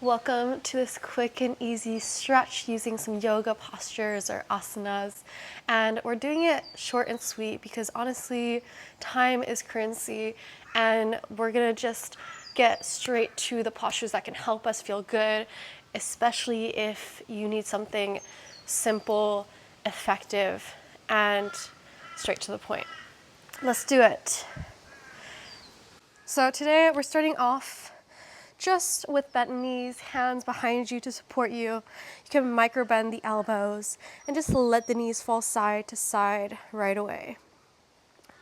Welcome to this quick and easy stretch using some yoga postures or asanas. And we're doing it short and sweet because honestly, time is currency, and we're gonna just get straight to the postures that can help us feel good, especially if you need something simple, effective, and straight to the point. Let's do it. So today we're starting off just with bent knees, hands behind you to support you. You can micro bend the elbows and just let the knees fall side to side right away.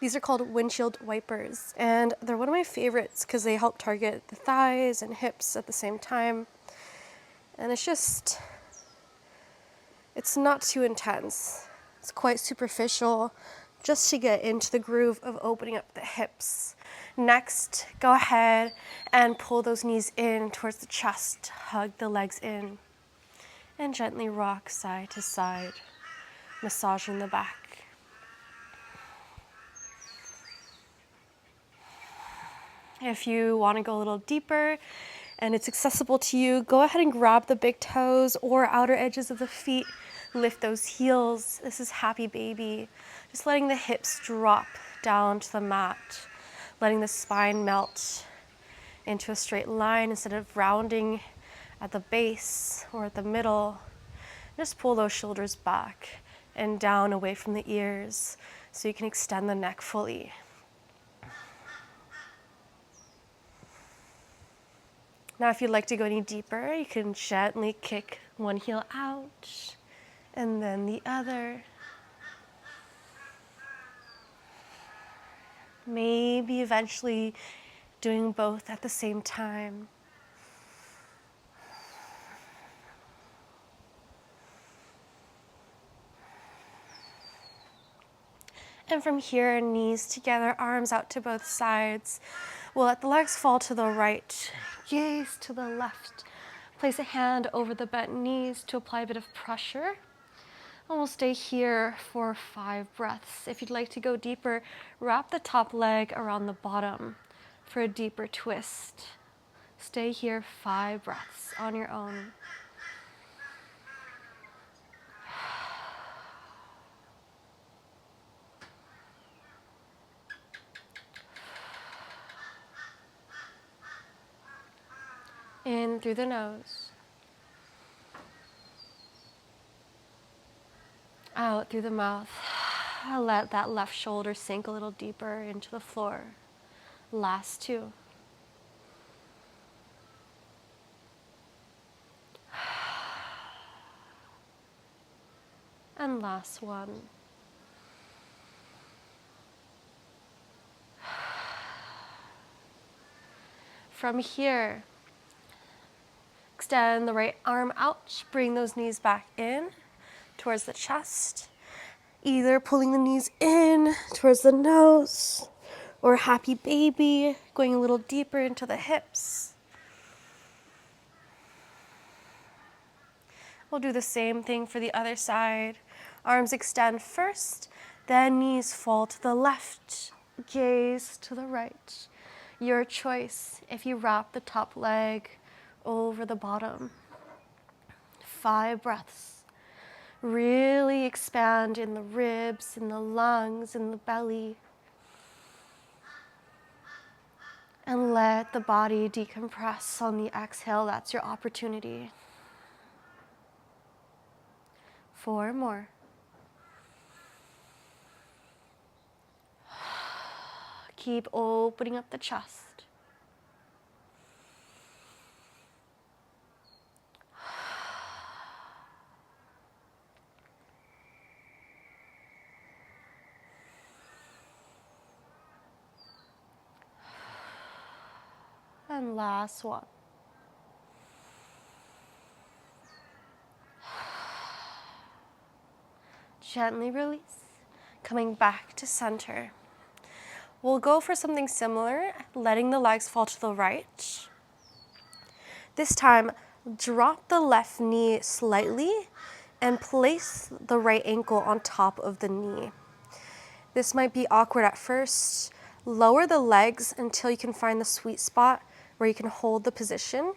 These are called windshield wipers, and they're one of my favorites because they help target the thighs and hips at the same time. And it's not too intense. It's quite superficial, just to get into the groove of opening up the hips. Next, go ahead and pull those knees in towards the chest, hug the legs in, and gently rock side to side, massaging the back. If you want to go a little deeper and it's accessible to you, go ahead and grab the big toes or outer edges of the feet, lift those heels. This is happy baby. Just letting the hips drop down to the mat, letting the spine melt into a straight line instead of rounding at the base or at the middle. Just pull those shoulders back and down away from the ears so you can extend the neck fully. Now, if you'd like to go any deeper, you can gently kick one heel out and then the other. Maybe eventually doing both at the same time. And from here, knees together, arms out to both sides. We'll let the legs fall to the right, gaze to the left. Place a hand over the bent knees to apply a bit of pressure. And we'll stay here for 5 breaths. If you'd like to go deeper, wrap the top leg around the bottom for a deeper twist. Stay here 5 breaths on your own. In through the nose. Out through the mouth. Let that left shoulder sink a little deeper into the floor. Last 2. And last 1. From here, extend the right arm out, bring those knees back in towards the chest, either pulling the knees in towards the nose or happy baby, going a little deeper into the hips. We'll do the same thing for the other side. Arms extend first, then knees fall to the left, gaze to the right. Your choice if you wrap the top leg over the bottom. 5 breaths. Really expand in the ribs, in the lungs, in the belly. And let the body decompress on the exhale. That's your opportunity. 4 more. Keep opening up the chest. And last one. Gently release, coming back to center. We'll go for something similar, letting the legs fall to the right. This time, drop the left knee slightly and place the right ankle on top of the knee. This might be awkward at first. Lower the legs until you can find the sweet spot where you can hold the position.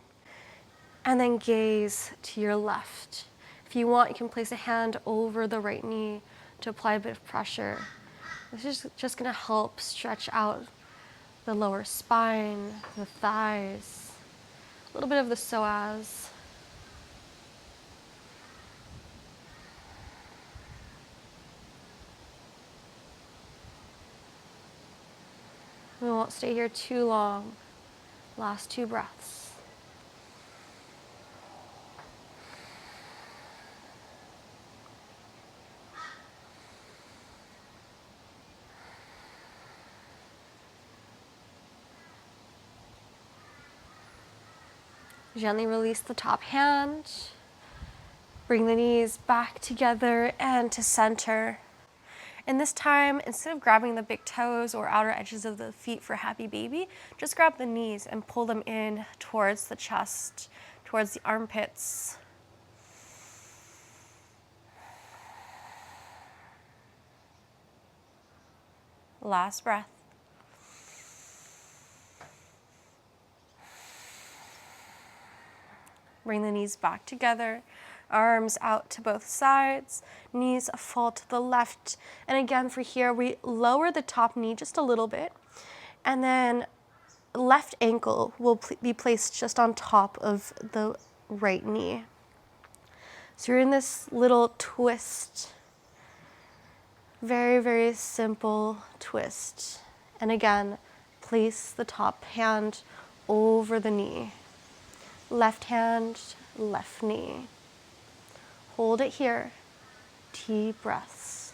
And then gaze to your left. If you want, you can place a hand over the right knee to apply a bit of pressure. This is just gonna help stretch out the lower spine, the thighs, a little bit of the psoas. We won't stay here too long. Last 2 breaths. Gently release the top hand. Bring the knees back together and to center. And this time, instead of grabbing the big toes or outer edges of the feet for happy baby, just grab the knees and pull them in towards the chest, towards the armpits. Last breath. Bring the knees back together, arms out to both sides, knees fall to the left. And again, for here, we lower the top knee just a little bit, and then left ankle will be placed just on top of the right knee. So you're in this little twist. Very, very simple twist. And again, place the top hand over the knee. Left hand, left knee. Hold it here. Deep breaths.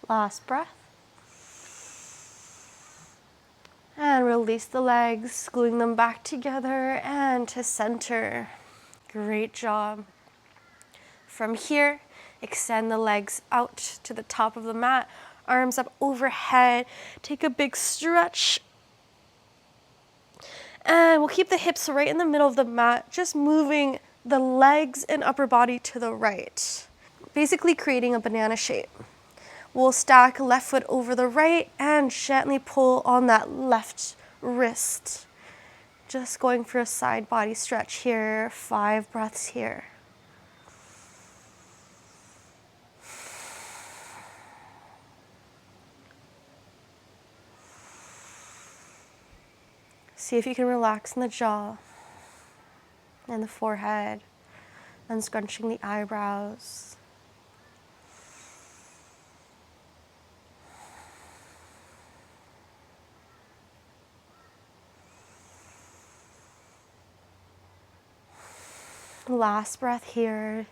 Last breath. And release the legs, gluing them back together and to center. Great job. From here, extend the legs out to the top of the mat, arms up overhead. Take a big stretch. And we'll keep the hips right in the middle of the mat, just moving the legs and upper body to the right, basically creating a banana shape. We'll stack left foot over the right and gently pull on that left wrist. Just going for a side body stretch here, 5 breaths here. See if you can relax in the jaw and the forehead, and scrunching the eyebrows. Last breath here.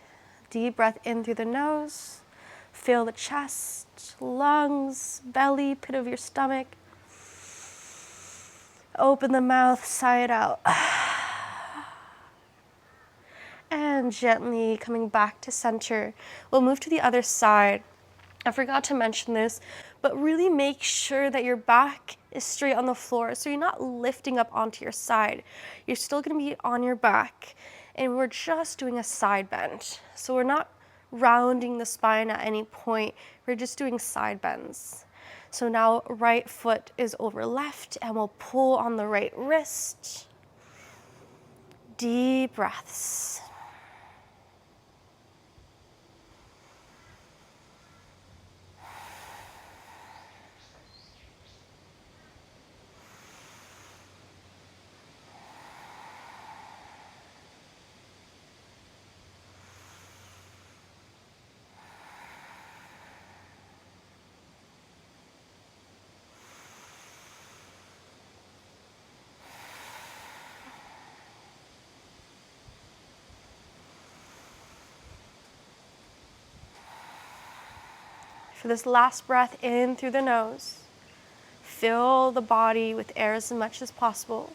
Deep breath in through the nose. Feel the chest, lungs, belly, pit of your stomach. Open the mouth, sigh it out. And gently coming back to center. We'll move to the other side. I forgot to mention this, but really make sure that your back is straight on the floor, so you're not lifting up onto your side. You're still gonna be on your back, and we're just doing a side bend. So we're not rounding the spine at any point, we're just doing side bends. So now right foot is over left, and we'll pull on the right wrist. Deep breaths. For this last breath in through the nose, fill the body with air as much as possible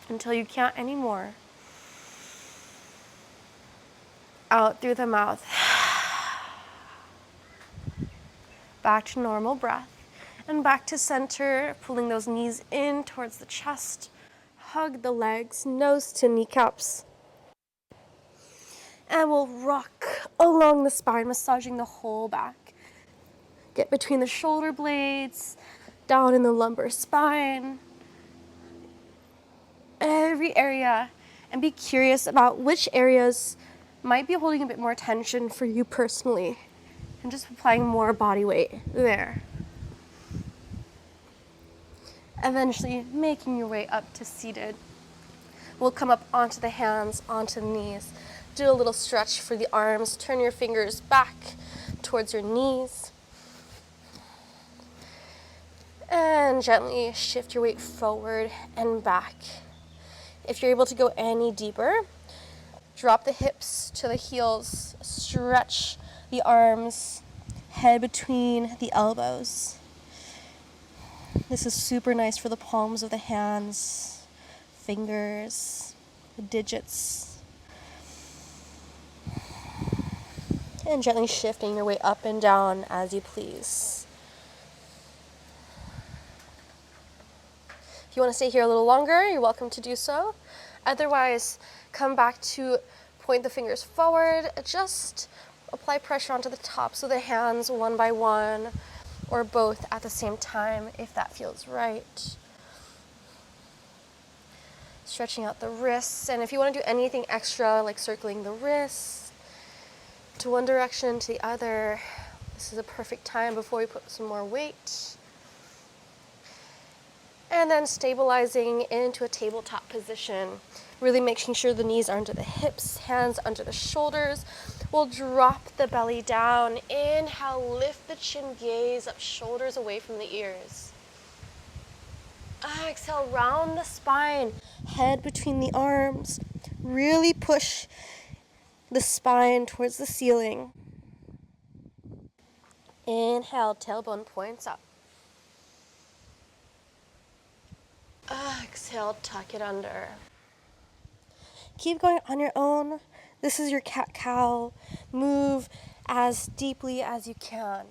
until you can't anymore. Out through the mouth. Back to normal breath. And back to center, pulling those knees in towards the chest. Hug the legs, nose to kneecaps. And we'll rock along the spine, massaging the whole back. Get between the shoulder blades, down in the lumbar spine. Every area, and be curious about which areas might be holding a bit more tension for you personally, and just applying more body weight there. Eventually making your way up to seated. We'll come up onto the hands, onto the knees. Do a little stretch for the arms. Turn your fingers back towards your knees. And gently shift your weight forward and back. If you're able to go any deeper, drop the hips to the heels. Stretch the arms, head between the elbows. This is super nice for the palms of the hands, fingers, the digits. And gently shifting your way up and down as you please. If you want to stay here a little longer, you're welcome to do so. Otherwise, come back to point the fingers forward. Just apply pressure onto the tops of the hands one by one, or both at the same time if that feels right. Stretching out the wrists, and if you want to do anything extra like circling the wrists to one direction to the other, this is a perfect time before we put some more weight. And then stabilizing into a tabletop position, really making sure the knees are under the hips, hands under the shoulders. We'll drop the belly down. Inhale, lift the chin, gaze up, shoulders away from the ears. Exhale, round the spine, head between the arms. Really push the spine towards the ceiling. Inhale, tailbone points up. Exhale, tuck it under. Keep going on your own. This is your cat-cow. Move as deeply as you can.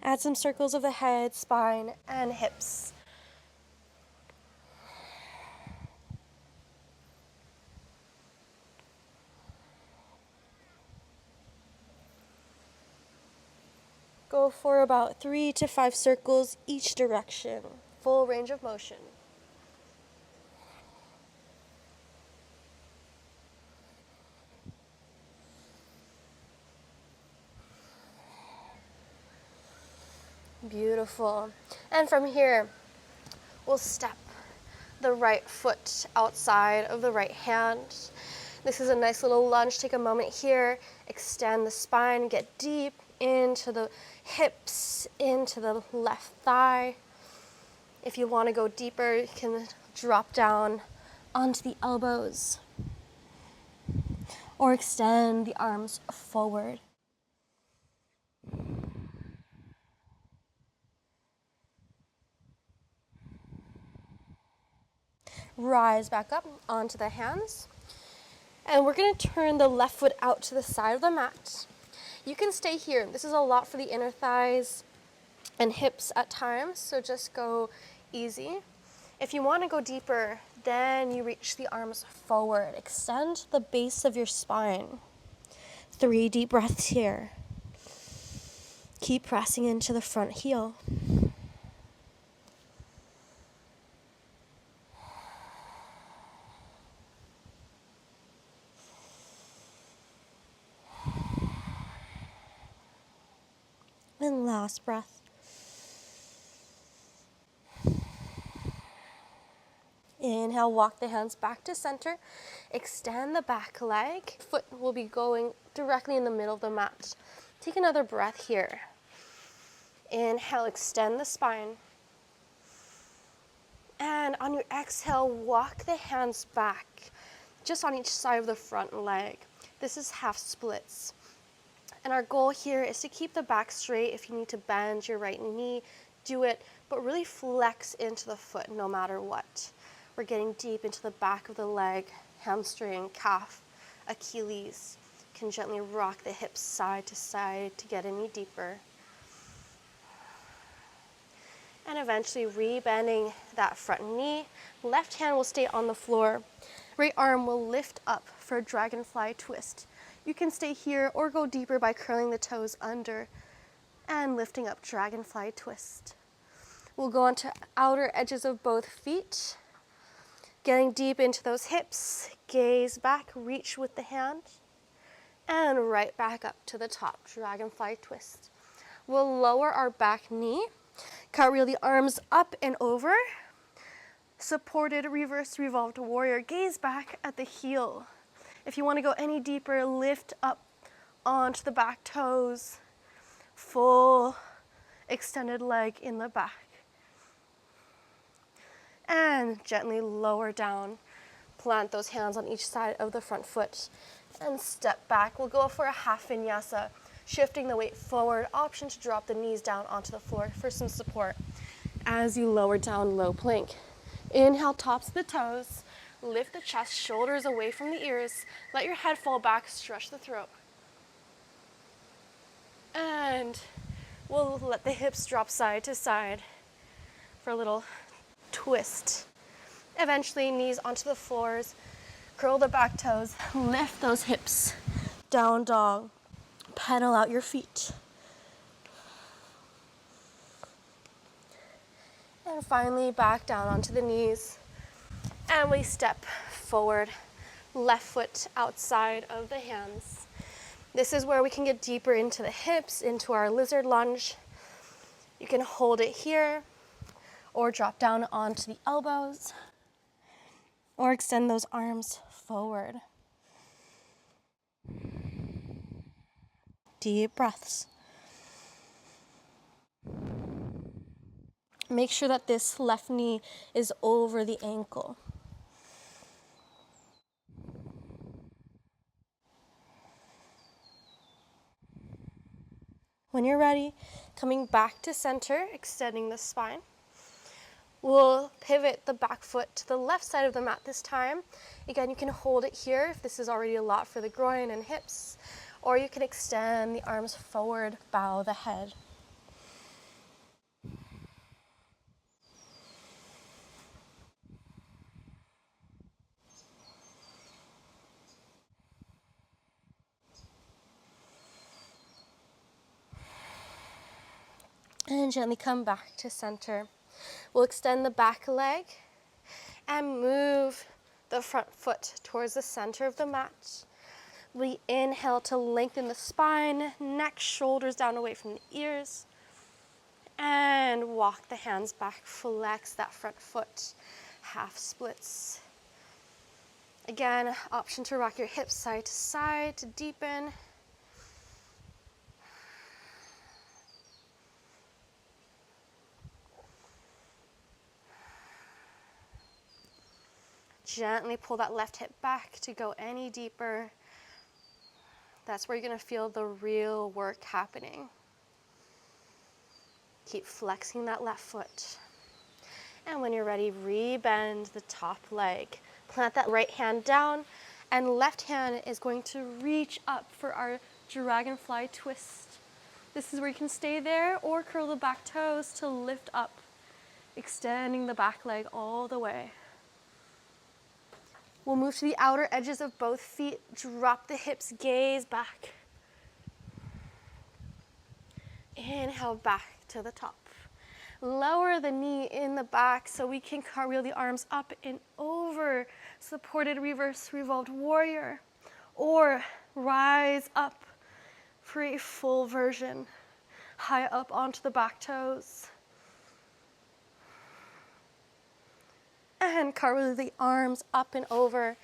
Add some circles of the head, spine, and hips. Go for about 3 to 5 circles each direction. Full range of motion. Beautiful. And from here, we'll step the right foot outside of the right hand. This is a nice little lunge. Take a moment here. Extend the spine. Get deep into the hips, into the left thigh. If you want to go deeper, you can drop down onto the elbows or extend the arms forward. Rise back up onto the hands. And we're going to turn the left foot out to the side of the mat. You can stay here. This is a lot for the inner thighs and hips at times, so just go easy. If you want to go deeper, then you reach the arms forward. Extend the base of your spine. 3 deep breaths here. Keep pressing into the front heel. And last breath. Inhale, walk the hands back to center. Extend the back leg. Foot will be going directly in the middle of the mat. Take another breath here. Inhale, extend the spine. And on your exhale, walk the hands back just on each side of the front leg. This is half splits. And our goal here is to keep the back straight. If you need to bend your right knee, do it, but really flex into the foot no matter what. We're getting deep into the back of the leg, hamstring, calf, Achilles. Can gently rock the hips side to side to get any deeper. And eventually re-bending that front knee. Left hand will stay on the floor. Right arm will lift up for a dragonfly twist. You can stay here or go deeper by curling the toes under and lifting up dragonfly twist. We'll go onto outer edges of both feet, getting deep into those hips, gaze back, reach with the hand, and right back up to the top, dragonfly twist. We'll lower our back knee, cartwheel the arms up and over, supported reverse revolved warrior, gaze back at the heel. If you want to go any deeper, lift up onto the back toes, full extended leg in the back. And gently lower down, plant those hands on each side of the front foot and step back. We'll go for a half vinyasa, shifting the weight forward, option to drop the knees down onto the floor for some support as you lower down, low plank. Inhale, tops of the toes, lift the chest, shoulders away from the ears, let your head fall back, stretch the throat. And we'll let the hips drop side to side for a little twist. Eventually, knees onto the floors, curl the back toes, lift those hips, down dog, pedal out your feet. And finally, back down onto the knees. And we step forward, left foot outside of the hands. This is where we can get deeper into the hips, into our lizard lunge. You can hold it here, or drop down onto the elbows, or extend those arms forward. Deep breaths. Make sure that this left knee is over the ankle. When you're ready, coming back to center, extending the spine. We'll pivot the back foot to the left side of the mat this time. Again, you can hold it here if this is already a lot for the groin and hips, or you can extend the arms forward, bow the head. And gently come back to center. We'll extend the back leg and move the front foot towards the center of the mat. We inhale to lengthen the spine, neck, shoulders down away from the ears. And walk the hands back, flex that front foot, half splits. Again, option to rock your hips side to side to deepen. Gently pull that left hip back to go any deeper. That's where you're going to feel the real work happening. Keep flexing that left foot. And when you're ready, re-bend the top leg. Plant that right hand down, and left hand is going to reach up for our dragonfly twist. This is where you can stay there or curl the back toes to lift up, extending the back leg all the way. We'll move to the outer edges of both feet, drop the hips, gaze back. Inhale back to the top. Lower the knee in the back so we can cartwheel the arms up and over, supported reverse revolved warrior, or rise up for a full version, high up onto the back toes. And cartwheel the arms up and over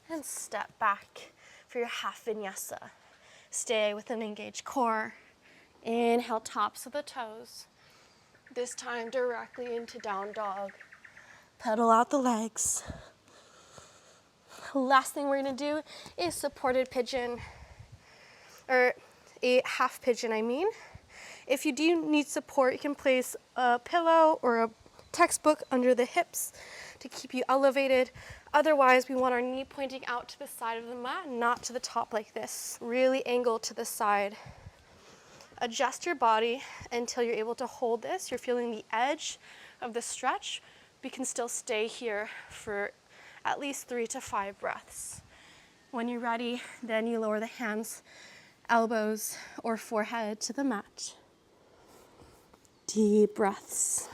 and step back for your half vinyasa. Stay with an engaged core. Inhale, tops of the toes. This time directly into down dog. Pedal out the legs. Last thing we're gonna do is supported pigeon, or a half pigeon, I mean. If you do need support, you can place a pillow or a textbook under the hips to keep you elevated. Otherwise, we want our knee pointing out to the side of the mat, not to the top like this. Really angle to the side. Adjust your body until you're able to hold this. You're feeling the edge of the stretch. We can still stay here for at least 3 to 5 breaths. When you're ready, then you lower the hands, elbows, or forehead to the mat. Deep breaths.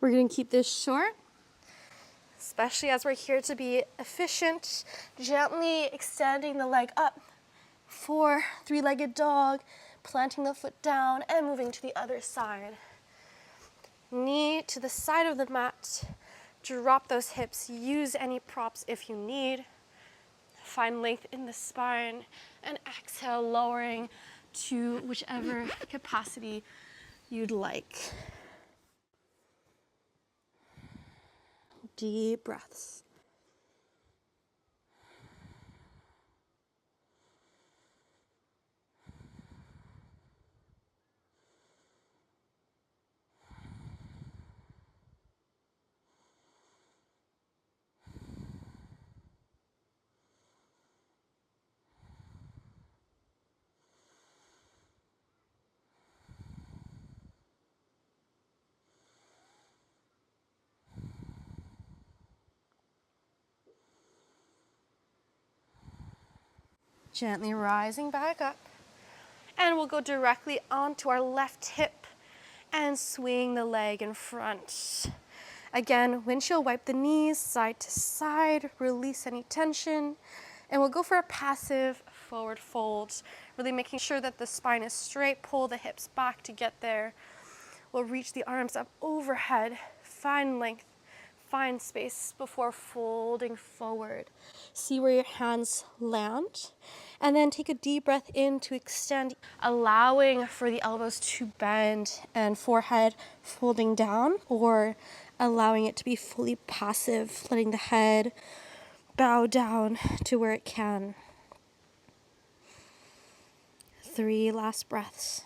We're going to keep this short, especially as we're here to be efficient, gently extending the leg up for three-legged dog, planting the foot down and moving to the other side. Knee to the side of the mat, drop those hips, use any props if you need. Find length in the spine and exhale, lowering to whichever capacity you'd like. Deep breaths. Gently rising back up. And we'll go directly onto our left hip and swing the leg in front. Again, windshield wipe the knees side to side, release any tension. And we'll go for a passive forward fold, really making sure that the spine is straight, pull the hips back to get there. We'll reach the arms up overhead, find length, find space before folding forward. See where your hands land, and then take a deep breath in to extend, allowing for the elbows to bend and forehead folding down, or allowing it to be fully passive, letting the head bow down to where it can. 3 last breaths.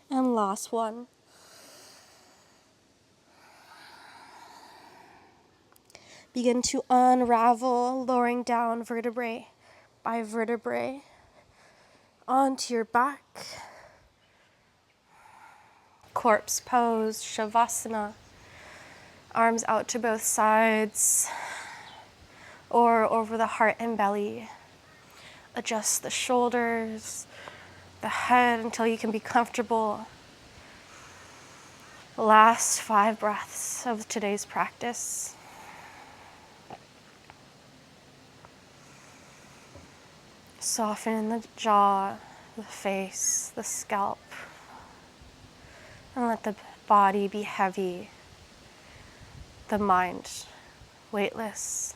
And last one. Begin to unravel, lowering down vertebrae by vertebrae onto your back. Corpse pose, Shavasana. Arms out to both sides or over the heart and belly. Adjust the shoulders, the head until you can be comfortable. Last 5 breaths of today's practice. Soften the jaw, the face, the scalp, and let the body be heavy, the mind weightless.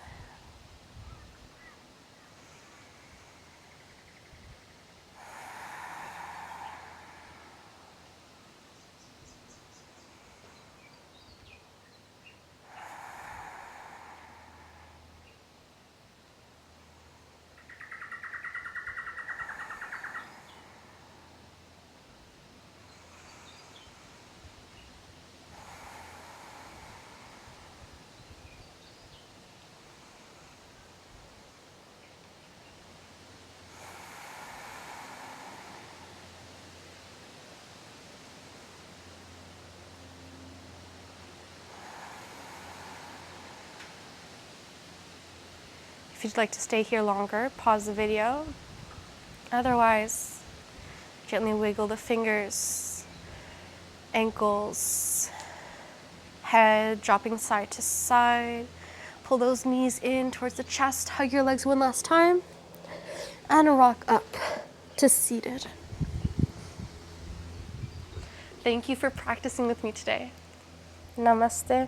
If you'd like to stay here longer, pause the video. Otherwise, gently wiggle the fingers, ankles, Head dropping side to side. Pull those knees in towards the chest. Hug your legs one last time. And rock up to seated. Thank you for practicing with me today. Namaste.